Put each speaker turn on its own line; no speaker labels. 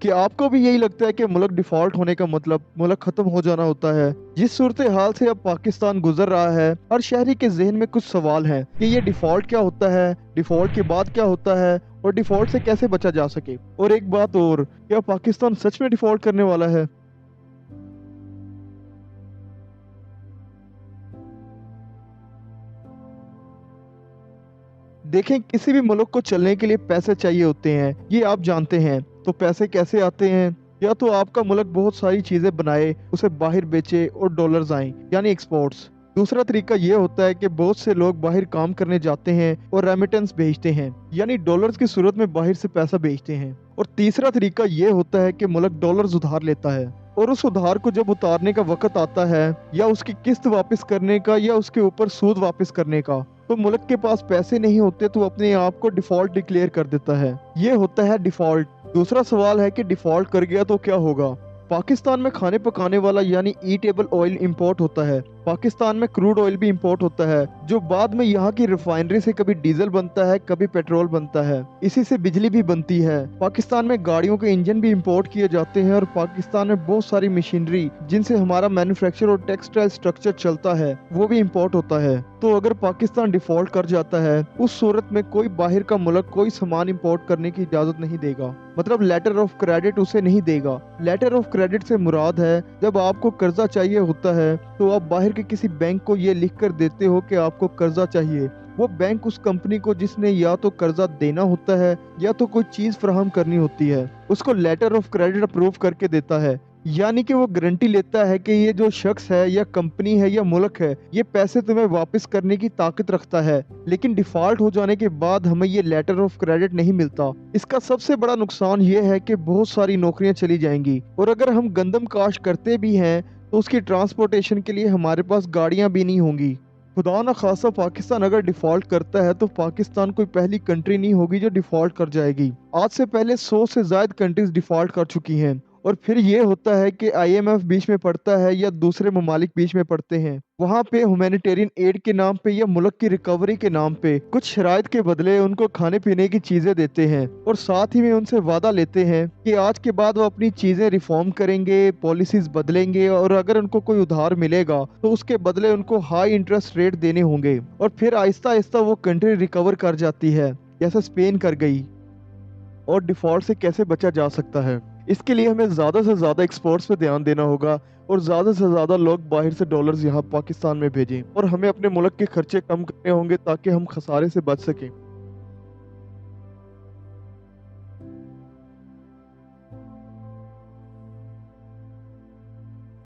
कि आपको भी यही लगता है कि मुल्क डिफॉल्ट होने का मतलब मुल्क खत्म हो जाना होता है? जिस सूरत हाल से अब पाकिस्तान गुजर रहा है, हर शहरी के जहन में कुछ सवाल हैं कि ये डिफॉल्ट क्या होता है, डिफॉल्ट के बाद क्या होता है और डिफॉल्ट से कैसे बचा जा सके। और एक बात और, क्या पाकिस्तान सच में डिफॉल्ट करने वाला है? देखें, किसी भी मुल्क को चलने के लिए पैसे चाहिए होते हैं, ये आप जानते हैं। तो पैसे कैसे आते हैं? या तो आपका मुल्क बहुत सारी चीजें बनाए, उसे बाहर बेचे और डॉलर्स आए, यानी एक्सपोर्ट्स। दूसरा तरीका ये होता है कि बहुत से लोग बाहर काम करने जाते हैं और रेमिटेंस भेजते हैं, यानी डॉलर्स की सूरत में बाहर से पैसा भेजते हैं। और तीसरा तरीका ये होता है कि मुल्क डॉलर्स उधार लेता है, और उस उधार को जब उतारने का वक्त आता है, या उसकी किस्त वापस करने का या उसके ऊपर सूद वापस करने का, तो मुल्क के पास पैसे नहीं होते तो अपने आप को डिफॉल्ट डिक्लेयर कर देता है। ये होता है डिफॉल्ट। दूसरा सवाल है कि डिफॉल्ट कर गया तो क्या होगा। पाकिस्तान में खाने पकाने वाला यानी ईटेबल ऑयल इंपोर्ट होता है। पाकिस्तान में क्रूड ऑयल भी इंपोर्ट होता है, जो बाद में यहाँ की रिफाइनरी से कभी डीजल बनता है, कभी पेट्रोल बनता है। इसी से बिजली भी बनती है। पाकिस्तान में गाड़ियों के इंजन भी इंपोर्ट किए जाते हैं, और पाकिस्तान में बहुत सारी मशीनरी जिनसे हमारा मैन्युफैक्चर और टेक्सटाइल स्ट्रक्चर चलता है, वो भी इंपोर्ट होता है। तो अगर पाकिस्तान डिफॉल्ट कर जाता है, उस सूरत में कोई बाहर का मुल्क कोई सामान इंपोर्ट करने की इजाजत नहीं देगा। मतलब लेटर ऑफ क्रेडिट उसे नहीं देगा। लेटर ऑफ क्रेडिट से मुराद है, जब आपको कर्जा चाहिए होता है तो आप बाहर के किसी बैंक को ये लिख कर देते हो कि आपको कर्जा चाहिए। वो बैंक उस कंपनी को जिसने या तो कर्जा देना होता है या तो कोई चीज फराहम करनी होती है, उसको लेटर ऑफ क्रेडिट अप्रूव करके देता है। यानी कि वो गारंटी लेता है कि ये जो शख्स है या कंपनी है या मुल्क है, ये पैसे तुम्हें वापस करने की ताकत रखता है। लेकिन डिफॉल्ट हो जाने के बाद हमें ये लेटर ऑफ क्रेडिट नहीं मिलता। इसका सबसे बड़ा नुकसान ये है कि बहुत सारी नौकरियां चली जाएंगी, और अगर हम गंदम काश्त करते भी हैं तो उसकी ट्रांसपोर्टेशन के लिए हमारे पास गाड़ियां भी नहीं होंगी। खुदा न खासा पाकिस्तान अगर डिफॉल्ट करता है तो पाकिस्तान कोई पहली कंट्री नहीं होगी जो डिफॉल्ट कर जाएगी। आज से पहले 100 से ज्यादा कंट्रीज डिफॉल्ट कर चुकी हैं। और फिर ये होता है कि आईएमएफ बीच में पड़ता है या दूसरे ममालिक बीच में पड़ते हैं। वहाँ पे ह्यूमैनिटेरियन एड के नाम पे या मुल्क की रिकवरी के नाम पे कुछ शराइत के बदले उनको खाने पीने की चीजें देते हैं, और साथ ही में उनसे वादा लेते हैं कि आज के बाद वो अपनी चीजें रिफॉर्म करेंगे, पॉलिसीज बदलेंगे, और अगर उनको कोई उधार मिलेगा तो उसके बदले उनको हाई इंटरेस्ट रेट देने होंगे। और फिर आहिस्ता आहिस्ता वो कंट्री रिकवर कर जाती है, जैसे स्पेन कर गई। और डिफॉल्ट से कैसे बचा जा सकता है? इसके लिए हमें ज़्यादा से ज़्यादा एक्सपोर्ट्स पे ध्यान देना होगा, और ज़्यादा से ज़्यादा लोग बाहर से डॉलर्स यहाँ पाकिस्तान में भेजें, और हमें अपने मुल्क के खर्चे कम करने होंगे ताकि हम खसारे से बच सकें।